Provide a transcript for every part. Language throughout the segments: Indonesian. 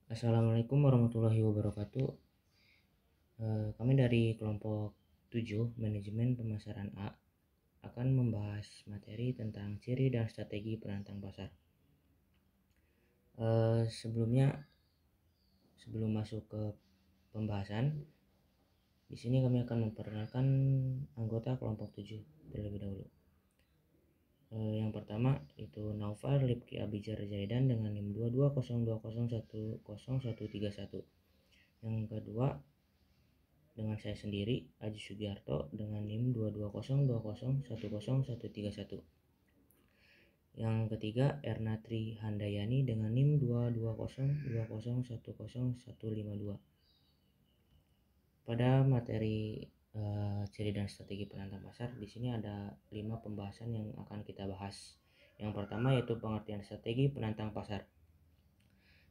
Assalamualaikum warahmatullahi wabarakatuh. Kami dari kelompok 7 Manajemen Pemasaran A akan membahas materi tentang ciri dan strategi penantang pasar. Sebelum masuk ke pembahasan, di sini kami akan memperkenalkan anggota kelompok 7 terlebih dahulu. Yang pertama itu Naufal Lipki Abijar Zaidan dengan NIM 2202010131. Yang kedua dengan saya sendiri Aji Sugiarto dengan NIM 2202010131. Yang ketiga Erna Tri Handayani dengan NIM 2202010152. Pada materi ciri dan strategi penantang pasar, di sini ada 5 pembahasan yang akan kita bahas. Yang pertama yaitu pengertian strategi penantang pasar.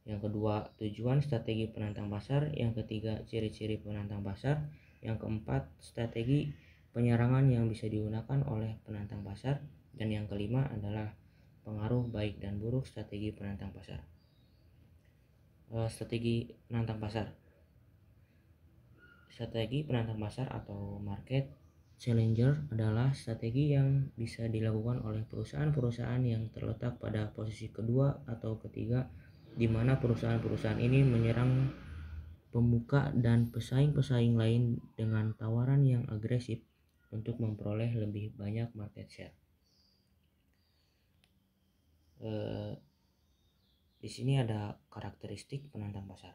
Yang kedua, tujuan strategi penantang pasar. Yang ketiga, ciri-ciri penantang pasar. Yang keempat, strategi penyerangan yang bisa digunakan oleh penantang pasar. Dan yang kelima adalah pengaruh baik dan buruk strategi penantang pasar. Strategi penantang pasar. Strategi penantang pasar atau market challenger adalah strategi yang bisa dilakukan oleh perusahaan-perusahaan yang terletak pada posisi kedua atau ketiga, di mana perusahaan-perusahaan ini menyerang pembuka dan pesaing-pesaing lain dengan tawaran yang agresif untuk memperoleh lebih banyak market share. Di sini ada karakteristik penantang pasar.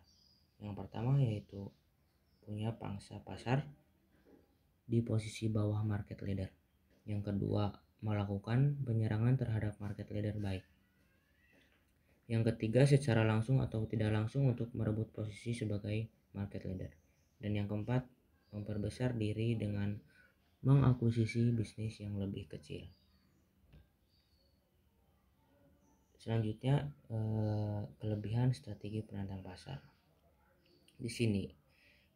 Yang pertama yaitu punya pangsa pasar di posisi bawah market leader. Yang kedua, melakukan penyerangan terhadap market leader baik. Yang ketiga, secara langsung atau tidak langsung untuk merebut posisi sebagai market leader. Dan yang keempat, memperbesar diri dengan mengakuisisi bisnis yang lebih kecil. Selanjutnya, kelebihan strategi penantang pasar. Di sini,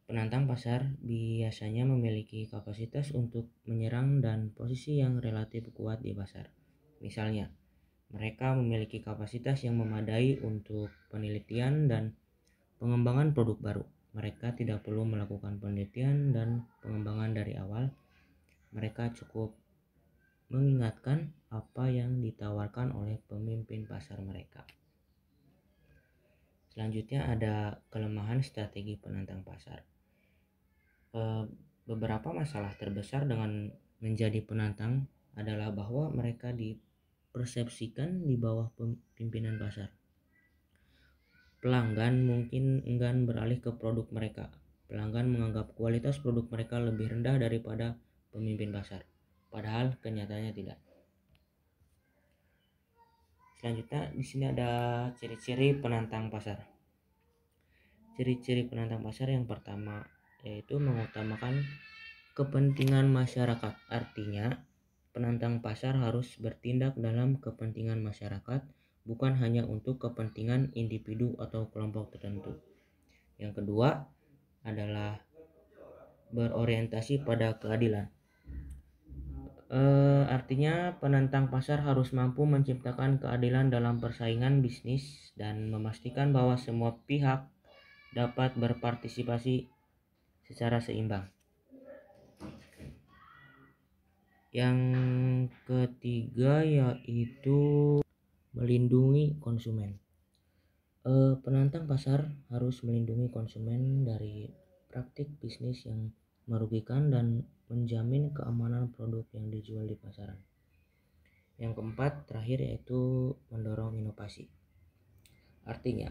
penantang pasar biasanya memiliki kapasitas untuk menyerang dan posisi yang relatif kuat di pasar. Misalnya, mereka memiliki kapasitas yang memadai untuk penelitian dan pengembangan produk baru. Mereka tidak perlu melakukan penelitian dan pengembangan dari awal. Mereka cukup mengingatkan apa yang ditawarkan oleh pemimpin pasar mereka. Selanjutnya ada kelemahan strategi penantang pasar. Beberapa masalah terbesar dengan menjadi penantang adalah bahwa mereka dipersepsikan di bawah pimpinan pasar. Pelanggan mungkin enggan beralih ke produk mereka. Pelanggan menganggap kualitas produk mereka lebih rendah daripada pemimpin pasar, padahal kenyataannya tidak. Selanjutnya di sini ada ciri-ciri penantang pasar. Ciri-ciri penantang pasar yang pertama yaitu mengutamakan kepentingan masyarakat. Artinya, penantang pasar harus bertindak dalam kepentingan masyarakat, bukan hanya untuk kepentingan individu atau kelompok tertentu. Yang kedua adalah berorientasi pada keadilan. Artinya penantang pasar harus mampu menciptakan keadilan dalam persaingan bisnis dan memastikan bahwa semua pihak dapat berpartisipasi secara seimbang. Yang ketiga yaitu melindungi konsumen. Penantang pasar harus melindungi konsumen dari praktik bisnis yang merugikan dan menjamin keamanan produk yang dijual di pasaran. Yang keempat terakhir yaitu mendorong inovasi. Artinya,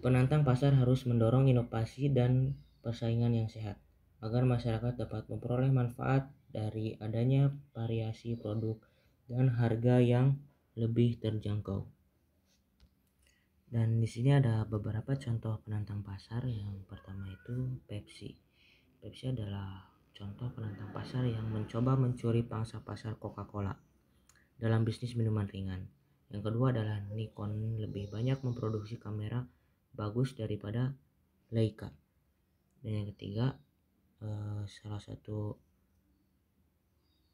penantang pasar harus mendorong inovasi dan persaingan yang sehat agar masyarakat dapat memperoleh manfaat dari adanya variasi produk dan harga yang lebih terjangkau. Dan di sini ada beberapa contoh penantang pasar. Yang pertama itu Pepsi. Pepsi adalah contoh penantang pasar yang mencoba mencuri pangsa pasar Coca-Cola dalam bisnis minuman ringan. Yang kedua adalah Nikon lebih banyak memproduksi kamera bagus daripada Leica. Dan yang ketiga, salah satu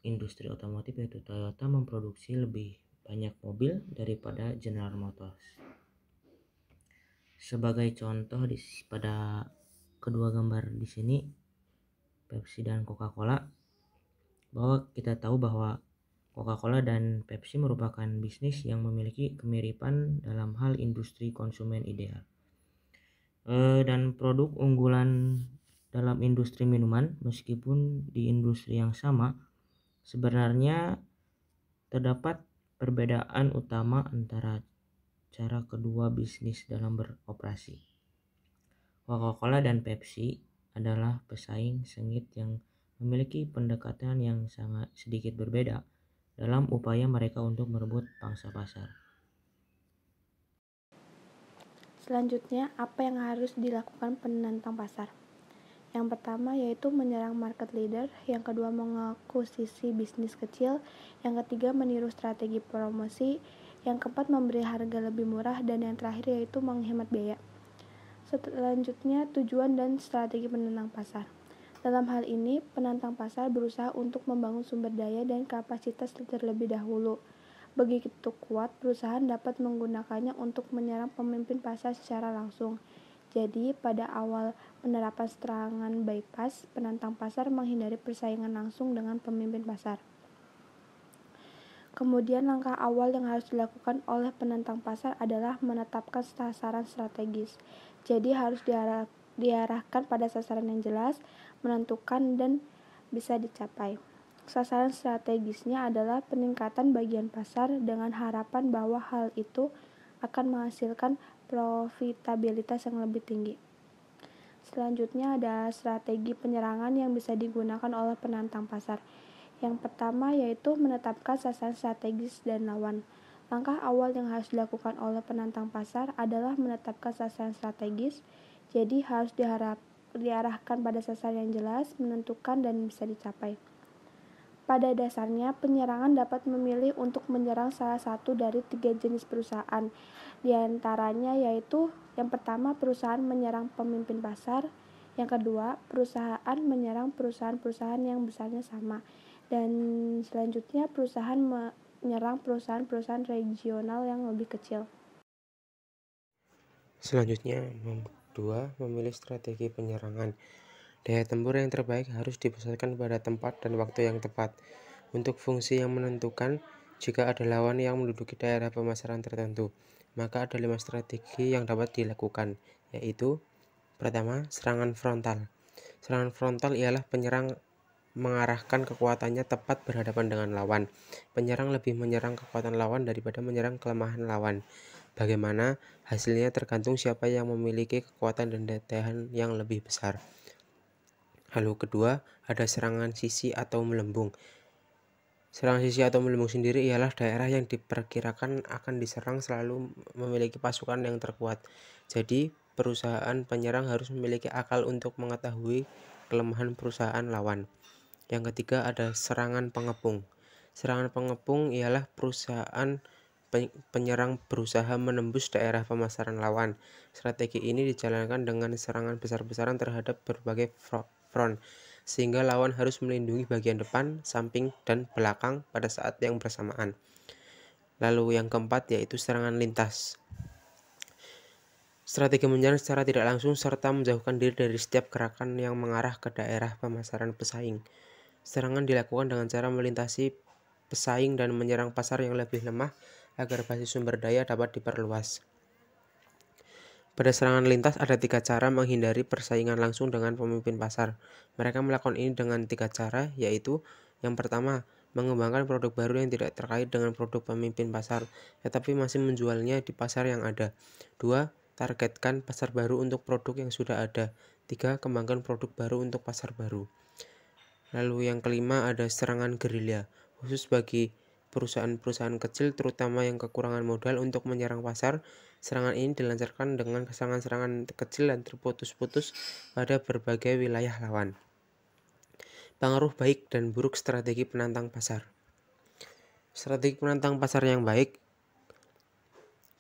industri otomotif yaitu Toyota memproduksi lebih banyak mobil daripada General Motors. Sebagai contoh pada kedua gambar di sini, Pepsi dan Coca-Cola, bahwa kita tahu bahwa Coca-Cola dan Pepsi merupakan bisnis yang memiliki kemiripan dalam hal industri konsumen ideal. Dan produk unggulan dalam industri minuman, meskipun di industri yang sama, sebenarnya terdapat perbedaan utama antara cara kedua bisnis dalam beroperasi. Coca-Cola dan Pepsi adalah pesaing sengit yang memiliki pendekatan yang sangat sedikit berbeda dalam upaya mereka untuk merebut pangsa pasar. Selanjutnya, apa yang harus dilakukan penantang pasar? Yang pertama yaitu menyerang market leader, yang kedua mengakuisisi bisnis kecil, yang ketiga meniru strategi promosi, yang keempat memberi harga lebih murah, dan yang terakhir yaitu menghemat biaya. Selanjutnya, tujuan dan strategi penantang pasar. Dalam hal ini, penantang pasar berusaha untuk membangun sumber daya dan kapasitas terlebih dahulu. Begitu kuat, perusahaan dapat menggunakannya untuk menyerang pemimpin pasar secara langsung. Jadi, pada awal penerapan serangan bypass, penantang pasar menghindari persaingan langsung dengan pemimpin pasar. Kemudian langkah awal yang harus dilakukan oleh penantang pasar adalah menetapkan sasaran strategis. Jadi harus diarahkan pada sasaran yang jelas, menentukan dan bisa dicapai. Sasaran strategisnya adalah peningkatan bagian pasar dengan harapan bahwa hal itu akan menghasilkan profitabilitas yang lebih tinggi. Selanjutnya ada strategi penyerangan yang bisa digunakan oleh penantang pasar. Yang pertama yaitu menetapkan sasaran strategis dan lawan. Langkah awal yang harus dilakukan oleh penantang pasar adalah menetapkan sasaran strategis, jadi harus diarahkan pada sasaran yang jelas, menentukan dan bisa dicapai. Pada dasarnya, penyerangan dapat memilih untuk menyerang salah satu dari 3 jenis perusahaan. Di antaranya yaitu yang pertama perusahaan menyerang pemimpin pasar, yang kedua perusahaan menyerang perusahaan-perusahaan yang besarnya sama, dan selanjutnya perusahaan menyerang perusahaan-perusahaan regional yang lebih kecil. Selanjutnya, kedua, memilih strategi penyerangan. Daya tempur yang terbaik harus dipusatkan pada tempat dan waktu yang tepat. Untuk fungsi yang menentukan, jika ada lawan yang menduduki daerah pemasaran tertentu, maka ada 5 strategi yang dapat dilakukan, yaitu pertama, serangan frontal. Serangan frontal ialah penyerang mengarahkan kekuatannya tepat berhadapan dengan lawan. Penyerang lebih menyerang kekuatan lawan daripada menyerang kelemahan lawan. Bagaimana hasilnya tergantung siapa yang memiliki kekuatan dan daya tahan yang lebih besar. Lalu kedua, ada serangan sisi atau melembung. Serangan sisi atau melembung sendiri ialah daerah yang diperkirakan akan diserang selalu memiliki pasukan yang terkuat. Jadi, perusahaan penyerang harus memiliki akal untuk mengetahui kelemahan perusahaan lawan. Yang ketiga ada serangan pengepung. Serangan pengepung ialah perusahaan penyerang berusaha menembus daerah pemasaran lawan. Strategi ini dijalankan dengan serangan besar-besaran terhadap berbagai front, sehingga lawan harus melindungi bagian depan, samping, dan belakang pada saat yang bersamaan. Lalu yang keempat yaitu serangan lintas. Strategi menyerang secara tidak langsung serta menjauhkan diri dari setiap gerakan yang mengarah ke daerah pemasaran pesaing. Serangan dilakukan dengan cara melintasi pesaing dan menyerang pasar yang lebih lemah agar basis sumber daya dapat diperluas. Pada serangan lintas ada 3 cara menghindari persaingan langsung dengan pemimpin pasar. Mereka melakukan ini dengan 3 cara, yaitu yang pertama, mengembangkan produk baru yang tidak terkait dengan produk pemimpin pasar, tetapi masih menjualnya di pasar yang ada. 2. Targetkan pasar baru untuk produk yang sudah ada. 3. Kembangkan produk baru untuk pasar baru. Lalu yang kelima ada serangan gerilya, khusus bagi perusahaan-perusahaan kecil terutama yang kekurangan modal untuk menyerang pasar. Serangan ini dilancarkan dengan serangan-serangan kecil dan terputus-putus pada berbagai wilayah lawan. Pengaruh baik dan buruk strategi penantang pasar. Strategi penantang pasar yang baik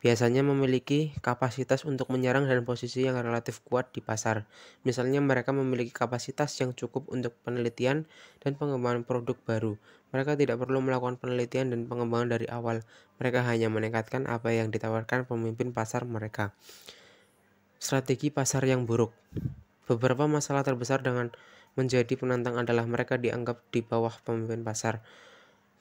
biasanya memiliki kapasitas untuk menyerang dan posisi yang relatif kuat di pasar. Misalnya mereka memiliki kapasitas yang cukup untuk penelitian dan pengembangan produk baru. Mereka tidak perlu melakukan penelitian dan pengembangan dari awal. Mereka hanya meningkatkan apa yang ditawarkan pemimpin pasar mereka. Strategi pasar yang buruk. Beberapa masalah terbesar dengan menjadi penantang adalah mereka dianggap di bawah pemimpin pasar.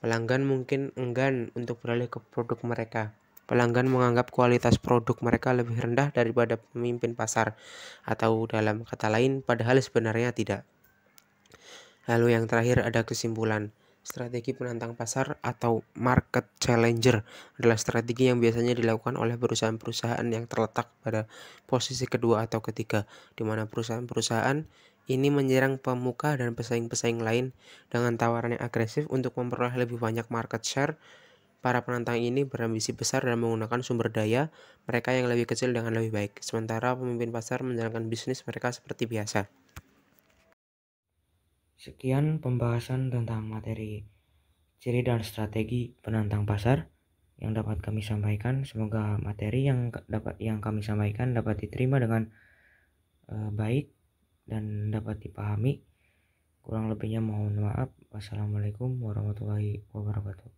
Pelanggan mungkin enggan untuk beralih ke produk mereka. Pelanggan menganggap kualitas produk mereka lebih rendah daripada pemimpin pasar, atau dalam kata lain, padahal sebenarnya tidak. Lalu yang terakhir ada kesimpulan. Strategi penantang pasar atau market challenger adalah strategi yang biasanya dilakukan oleh perusahaan-perusahaan yang terletak pada posisi kedua atau ketiga, di mana perusahaan-perusahaan ini menyerang pemuka dan pesaing-pesaing lain dengan tawaran yang agresif untuk memperoleh lebih banyak market share. Para penantang ini berambisi besar dan menggunakan sumber daya mereka yang lebih kecil dengan lebih baik, sementara pemimpin pasar menjalankan bisnis mereka seperti biasa. Sekian pembahasan tentang materi ciri dan strategi penantang pasar yang dapat kami sampaikan. Semoga materi yang kami sampaikan dapat diterima dengan baik dan dapat dipahami. Kurang lebihnya mohon maaf. Wassalamualaikum warahmatullahi wabarakatuh.